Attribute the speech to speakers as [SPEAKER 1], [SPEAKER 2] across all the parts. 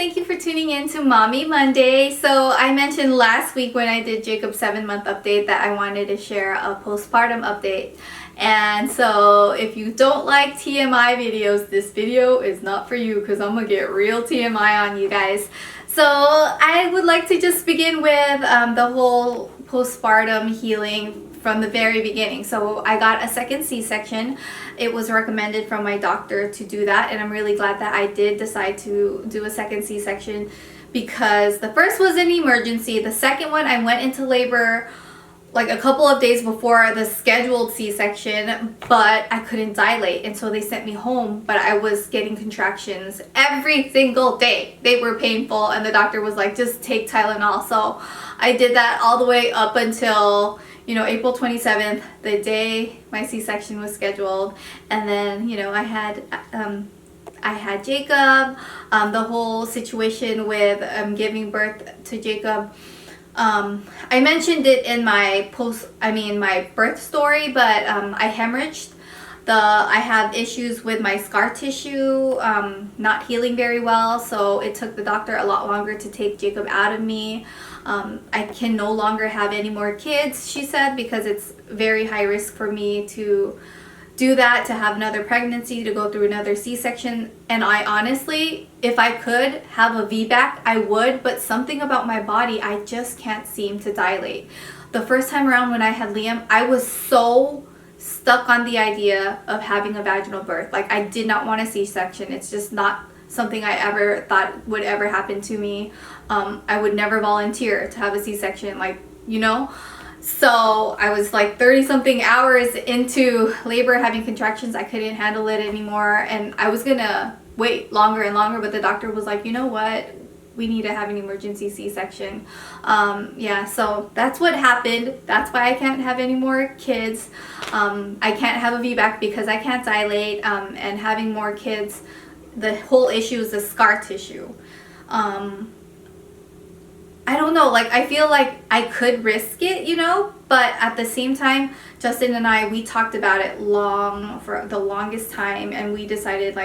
[SPEAKER 1] thank you for tuning in to Mommy Monday. So I mentioned last week when I did Jacob's 7-month update that I wanted to share a postpartum update. And so if you don't like TMI videos, this video is not for you because I'm gonna get real TMI on you guys. So I would like to just begin with the whole postpartum healing from the very beginning. So I got a second C-section. It was recommended from my doctor to do that, and I'm really glad that I did decide to do a second C-section because the first was an emergency. The second one, I went into labor like a couple of days before the scheduled C-section, but I couldn't dilate, and so they sent me home, but I was getting contractions every single day. They were painful, and the doctor was like, just take Tylenol. So I did that all the way up until April 27th, the day my C-section was scheduled. And then I had Jacob. The whole situation with giving birth to Jacob, I mentioned it in my my birth story, but I hemorrhaged. I have issues with my scar tissue not healing very well, so it took the doctor a lot longer to take Jacob out of me. I can no longer have any more kids, she said, because it's very high risk for me to do that, to have another pregnancy, to go through another C-section. And I honestly, if I could have a VBAC, I would, but something about my body, I just can't seem to dilate. The first time around when I had Liam, I was so stuck on the idea of having a vaginal birth. Like, I did not want a C-section. It's just not something I ever thought would ever happen to me. I would never volunteer to have a C-section, So I was like 30 something hours into labor having contractions. I couldn't handle it anymore, and I was gonna wait longer and longer, but the doctor was like, you know what, we need to have an emergency C-section. So that's what happened. That's why I can't have any more kids. I can't have a VBAC because I can't dilate, and having more kids, the whole issue is the scar tissue. I don't know, I feel like I could risk it, but at the same time, Justin and I, we talked about it for the longest time, and we decided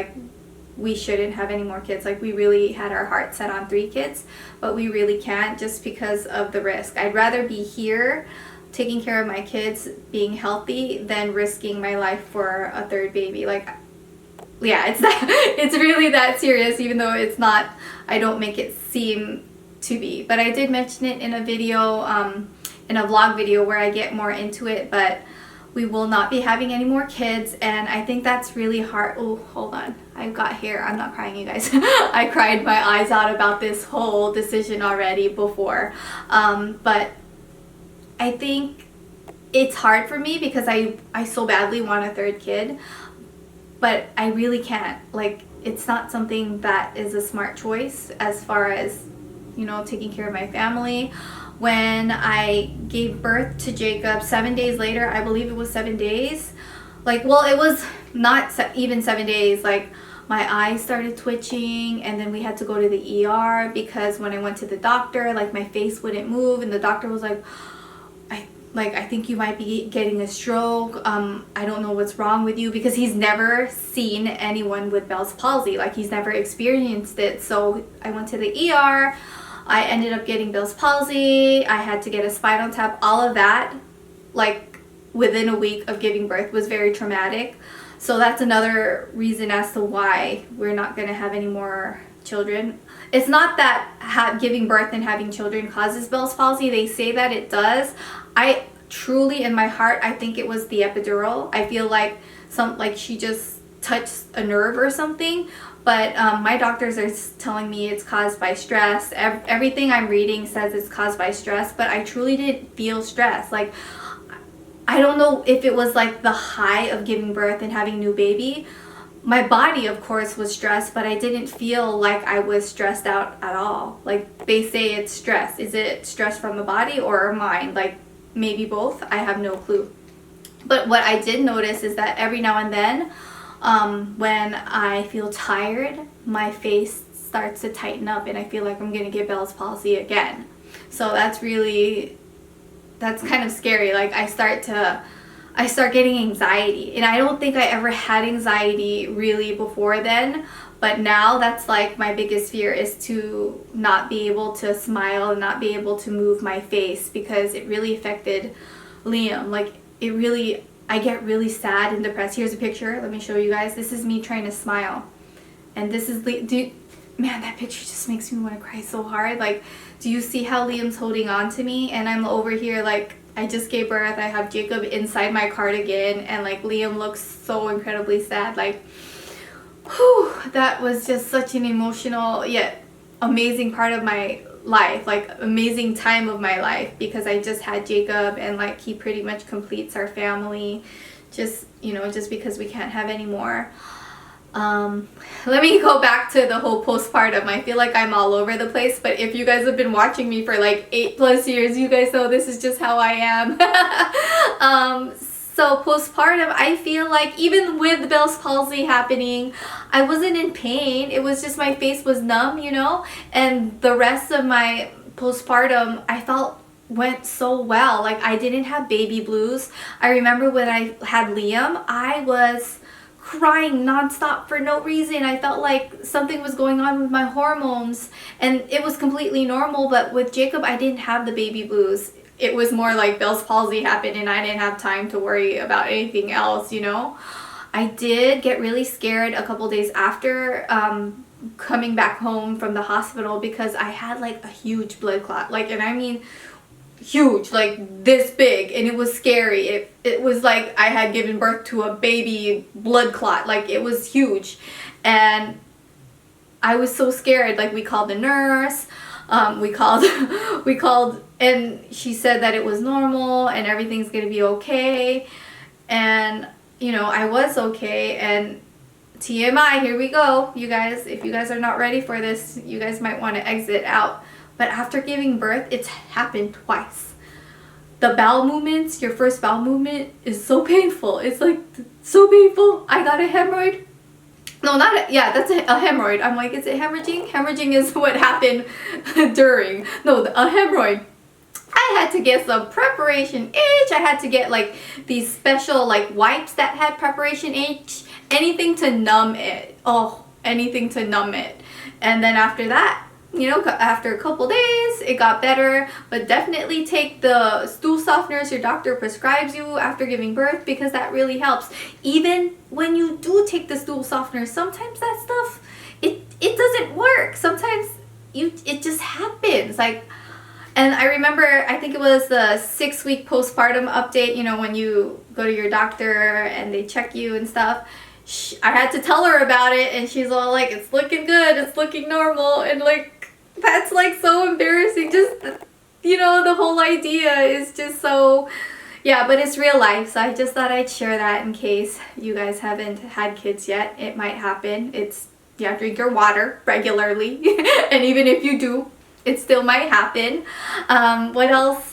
[SPEAKER 1] we shouldn't have any more kids. We really had our heart set on 3 kids, but we really can't just because of the risk. I'd rather be here taking care of my kids, being healthy, than risking my life for a 3rd baby. It's really that serious, even though it's not. I don't make it seem to be, but I did mention it in a video, in a vlog video where I get more into it. But we will not be having any more kids, and I think that's really hard. Oh, hold on, I've got hair. I'm not crying, you guys. I cried my eyes out about this whole decision already before, but I think it's hard for me because I so badly want a 3rd kid, but I really can't. It's not something that is a smart choice as far as taking care of my family. When I gave birth to Jacob, 7 days later, I believe it was 7 days. It was not even 7 days. My eyes started twitching, and then we had to go to the ER because when I went to the doctor, my face wouldn't move, and the doctor was like, I think you might be getting a stroke. I don't know what's wrong with you, because he's never seen anyone with Bell's palsy. He's never experienced it. So I went to the ER. I ended up getting Bell's palsy. I had to get a spinal tap. All of that, within a week of giving birth, was very traumatic. So that's another reason as to why we're not going to have any more children. It's not that giving birth and having children causes Bell's palsy. They say that it does. I truly, in my heart, I think it was the epidural. I feel like she just touched a nerve or something. But my doctors are telling me it's caused by stress. Everything I'm reading says it's caused by stress, but I truly didn't feel stress. I don't know if it was the high of giving birth and having a new baby. My body, of course, was stressed, but I didn't feel like I was stressed out at all. They say it's stress. Is it stress from the body or mind? Maybe both. I have no clue. But what I did notice is that every now and then, when I feel tired, my face starts to tighten up, and I feel like I'm gonna get Bell's palsy again. So that's kind of scary. I start getting anxiety, and I don't think I ever had anxiety really before then, But now that's like my biggest fear, is to not be able to smile and not be able to move my face, because it really affected Liam. Like it really, I get really sad and depressed. Here's a picture. Let me show you guys. This is me trying to smile. And this is, man, that picture just makes me want to cry so hard. Like, do you see how Liam's holding on to me? And I'm over here like, I just gave birth. I have Jacob inside my cardigan, and like Liam looks so incredibly sad. Like, whew, that was just such an emotional yet amazing part of my life, like amazing time of my life, because I just had Jacob, and like he pretty much completes our family, just, you know, just because we can't have any more. Let me go back to the whole postpartum. I feel like I'm all over the place, but if you guys have been watching me for like 8+ years, you guys know this is just how I am. So postpartum, I feel like even with Bell's palsy happening, I wasn't in pain. It was just my face was numb, you know, and the rest of my postpartum I felt went so well. Like I didn't have baby blues. I remember when I had Liam, I was crying nonstop for no reason. I felt like something was going on with my hormones, and it was completely normal. But with Jacob, I didn't have the baby blues. It was more like Bell's palsy happened and I didn't have time to worry about anything else, you know. I did get really scared a couple days after coming back home from the hospital, because I had like a huge blood clot, like, and I mean huge, like this big, and it was scary. It was like I had given birth to a baby blood clot. Like it was huge, and I was so scared. Like we called the nurse, we called, and she said that it was normal and everything's gonna be okay. And you know, I was okay. And TMI, here we go, you guys. If you guys are not ready for this, you guys might want to exit out. But after giving birth, it's happened twice. The bowel movements, your first bowel movement is so painful. It's like so painful. I got a hemorrhoid. No, not a, yeah, that's a hemorrhoid. I'm like, is it hemorrhaging? Hemorrhaging is what happened during. No, a hemorrhoid. I had to get some preparation H. I had to get like these special like wipes that had preparation H. Anything to numb it. Oh, anything to numb it. And then after that, you know, after a couple days, it got better. But definitely take the stool softeners your doctor prescribes you after giving birth, because that really helps. Even when you do take the stool softeners, sometimes that stuff, it doesn't work. Sometimes it just happens. Like, and I remember, I think it was the 6-week postpartum update, you know, when you go to your doctor and they check you and stuff. I had to tell her about it, and she's all like, it's looking good, it's looking normal, and like, that's like so embarrassing. Just, you know, the whole idea is just so, yeah, but it's real life. So I just thought I'd share that in case you guys haven't had kids yet. It might happen. It's, yeah, drink your water regularly. And even if you do, it still might happen. What else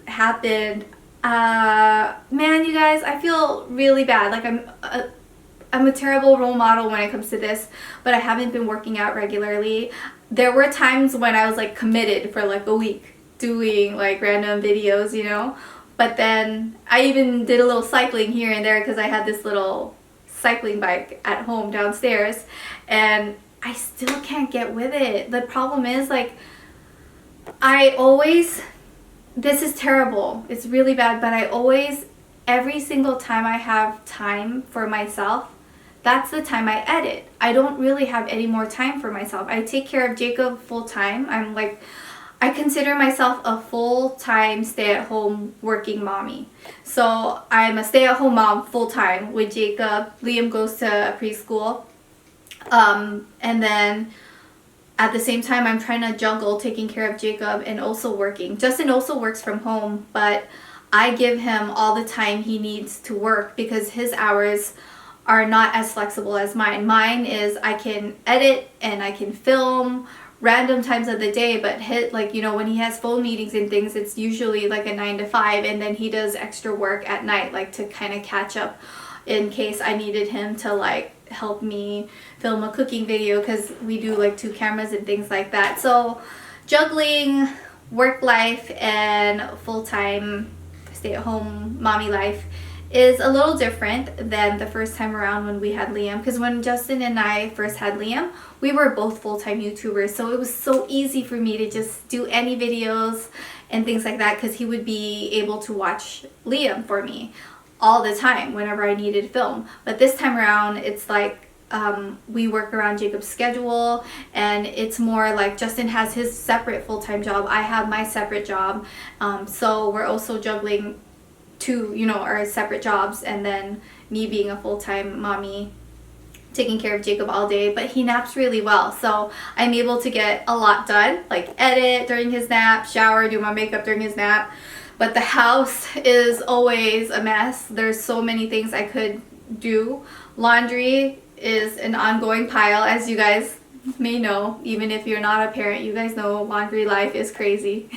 [SPEAKER 1] happened? Man, you guys, I feel really bad. Like I'm a terrible role model when it comes to this, but I haven't been working out regularly. There were times when I was like committed for like a week doing like random videos, you know, but then I even did a little cycling here and there, because I had this little cycling bike at home downstairs, and I still can't get with it. The problem is, like, this is terrible, it's really bad, but I always, every single time I have time for myself, that's the time I edit. I don't really have any more time for myself. I take care of Jacob full time. I'm like, I consider myself a full-time stay-at-home working mommy. So I'm a stay-at-home mom full-time with Jacob. Liam goes to preschool. And then at the same time, I'm trying to juggle taking care of Jacob and also working. Justin also works from home, but I give him all the time he needs to work, because his hours are not as flexible as mine. Mine is, I can edit and I can film random times of the day, but like, you know, when he has phone meetings and things, it's usually like a 9 to 5, and then he does extra work at night, like to kind of catch up in case I needed him to like help me film a cooking video, because we do like 2 cameras and things like that. So juggling work life and full-time stay-at-home mommy life is a little different than the first time around when we had Liam, because when Justin and I first had Liam, we were both full-time YouTubers, so it was so easy for me to just do any videos and things like that, because he would be able to watch Liam for me all the time whenever I needed to film. But this time around, it's like we work around Jacob's schedule, and it's more like Justin has his separate full-time job, I have my separate job, so we're also juggling two, our separate jobs, and then me being a full-time mommy taking care of Jacob all day. But he naps really well, so I'm able to get a lot done, like edit during his nap, shower, do my makeup during his nap. But the house is always a mess. There's so many things I could do. Laundry is an ongoing pile, as you guys may know. Even if you're not a parent, you guys know laundry life is crazy.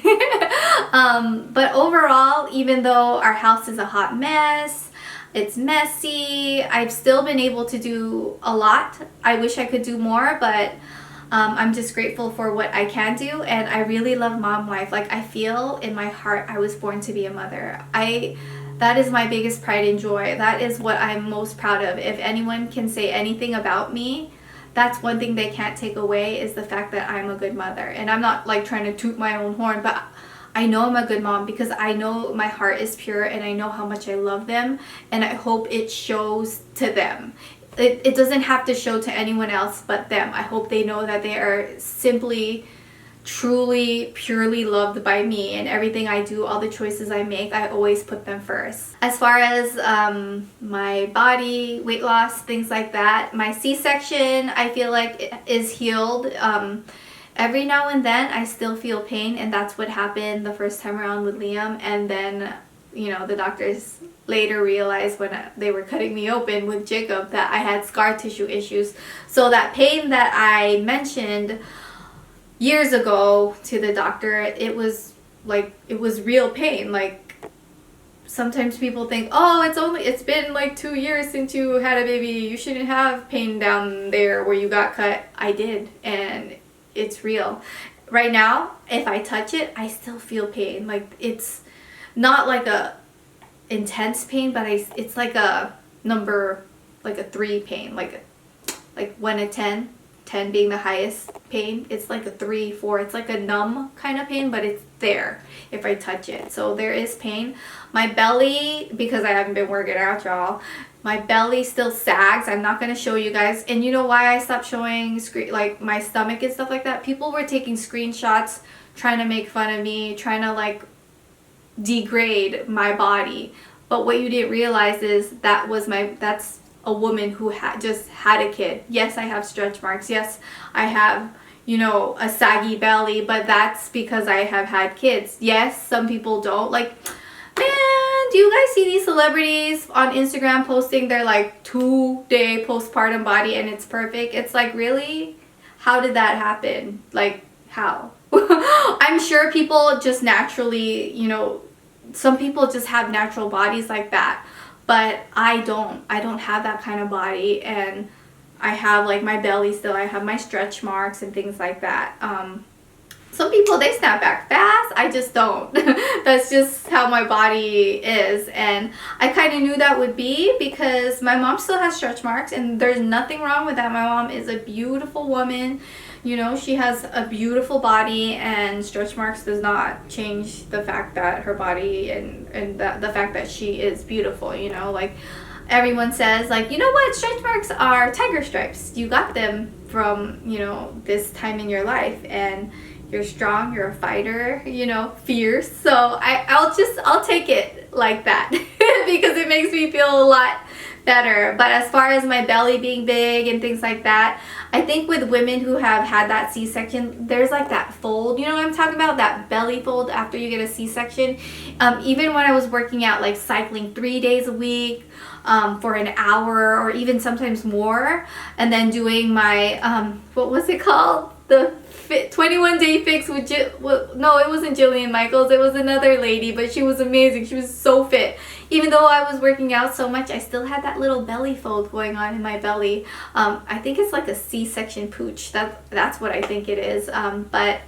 [SPEAKER 1] But overall, even though our house is a hot mess, it's messy, I've still been able to do a lot. I wish I could do more, but I'm just grateful for what I can do, and I really love mom life. Like, I feel in my heart I was born to be a mother. That is my biggest pride and joy. That is what I'm most proud of. If anyone can say anything about me, that's one thing they can't take away, is the fact that I'm a good mother. And I'm not like trying to toot my own horn, but I know I'm a good mom because I know my heart is pure, and I know how much I love them, and I hope it shows to them. It doesn't have to show to anyone else but them. I hope they know that they are simply, truly, purely loved by me, and everything I do, all the choices I make, I always put them first. As far as my body, weight loss, things like that, my C-section, I feel like it is healed. Every now and then I still feel pain, and that's what happened the first time around with Liam. And then, the doctors later realized when they were cutting me open with Jacob that I had scar tissue issues. So that pain that I mentioned years ago to the doctor, it was real pain. Like, sometimes people think, oh, it's been like 2 years since you had a baby, you shouldn't have pain down there where you got cut. I did, and it's real. Right now, if I touch it, I still feel pain. Like, it's not like a intense pain, but it's like a number, like a 3 pain, like 1 to 10, 10 being the highest pain. It's like a 3, 4. It's like a numb kind of pain, but it's there if I touch it. So there is pain. My belly, because I haven't been working out, y'all, my belly still sags. I'm not going to show you guys. And you know why I stopped showing like my stomach and stuff like that? People were taking screenshots, trying to make fun of me, trying to like degrade my body. But what you didn't realize is that's a woman who just had a kid. Yes, I have stretch marks. Yes, I have, a saggy belly, but that's because I have had kids. Yes, some people don't. Like, man, do you guys see these celebrities on Instagram posting their like 2-day postpartum body and it's perfect? It's like, really? How did that happen? Like, how? I'm sure people just naturally, some people just have natural bodies like that, but I don't have that kind of body, and I have like my belly still, I have my stretch marks and things like that. Some people, they snap back fast. I just don't. That's just how my body is. And I kind of knew that would be because my mom still has stretch marks, and there's nothing wrong with that. My mom is a beautiful woman. She has a beautiful body, and stretch marks does not change the fact that her body and the fact that she is beautiful, like everyone says, like, you know what, stretch marks are tiger stripes. You got them from, this time in your life, and you're strong, you're a fighter, fierce. So I'll take it like that because it makes me feel a lot better. But as far as my belly being big and things like that, I think with women who have had that C-section, there's like that fold, you know what I'm talking about? That belly fold after you get a C-section. Even when I was working out, like cycling 3 days a week for an hour or even sometimes more, and then doing my, what was it called? The 21-day fix with no, it wasn't Jillian Michaels, it was another lady, but she was amazing. She was so fit. Even though I was working out so much, I still had that little belly fold going on in my belly. I think it's like a C-section pooch. That's what I think it is. But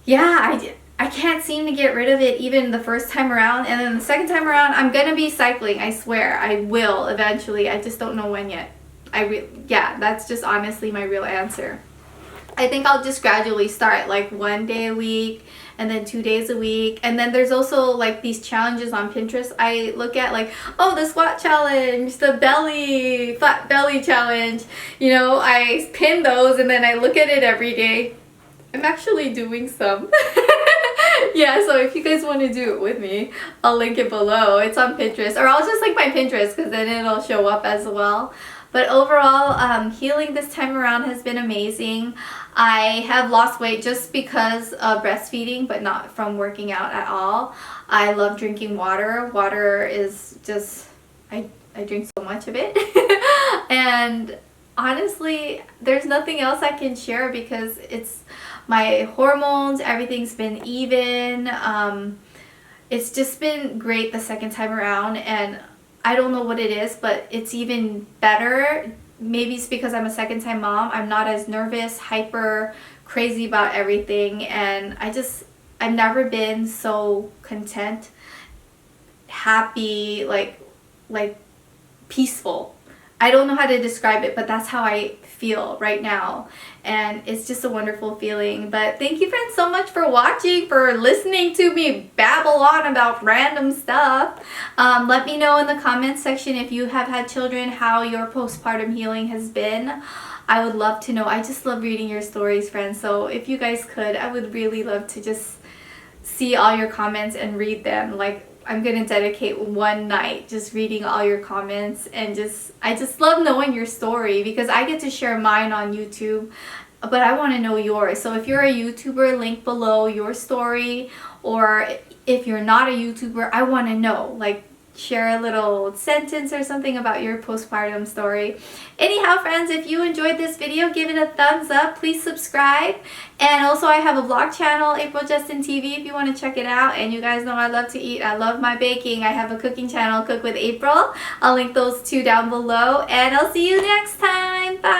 [SPEAKER 1] yeah, I can't seem to get rid of it even the first time around, and then the second time around I'm gonna be cycling. I swear I will eventually. I just don't know when yet. Yeah, that's just honestly my real answer. I think I'll just gradually start, like 1 day a week and then 2 days a week. And then there's also like these challenges on Pinterest I look at, like, oh, the squat challenge, the flat belly challenge. You know, I pin those and then I look at it every day. I'm actually doing some. Yeah, so if you guys want to do it with me, I'll link it below. It's on Pinterest, or I'll just link my Pinterest because then it'll show up as well. But overall, healing this time around has been amazing. I have lost weight just because of breastfeeding, but not from working out at all. I love drinking water. Water is just, I drink so much of it. And honestly, there's nothing else I can share because it's my hormones, everything's been even. It's just been great the second time around, and I don't know what it is, but it's even better. Maybe it's because I'm a second time mom. I'm not as nervous, hyper, crazy about everything, and I've never been so content, happy, like peaceful. I don't know how to describe it, but that's how I feel right now, and it's just a wonderful feeling. But thank you friends so much for watching, for listening to me babble on about random stuff. Let me know in the comments section if you have had children, how your postpartum healing has been. I would love to know. I just love reading your stories, friends, so if you guys could, I would really love to just see all your comments and read them. Like, I'm gonna dedicate one night just reading all your comments, and I just love knowing your story because I get to share mine on YouTube, but I want to know yours. So if you're a YouTuber, link below your story, or if you're not a YouTuber, I want to know, like, share a little sentence or something about your postpartum story. Anyhow friends, if you enjoyed this video, give it a thumbs up, please subscribe, and also I have a vlog channel, April Justin TV, if you want to check it out. And you guys know I love to eat, I love my baking. I have a cooking channel, Cook with April. I'll link those two down below, and I'll see you next time. Bye.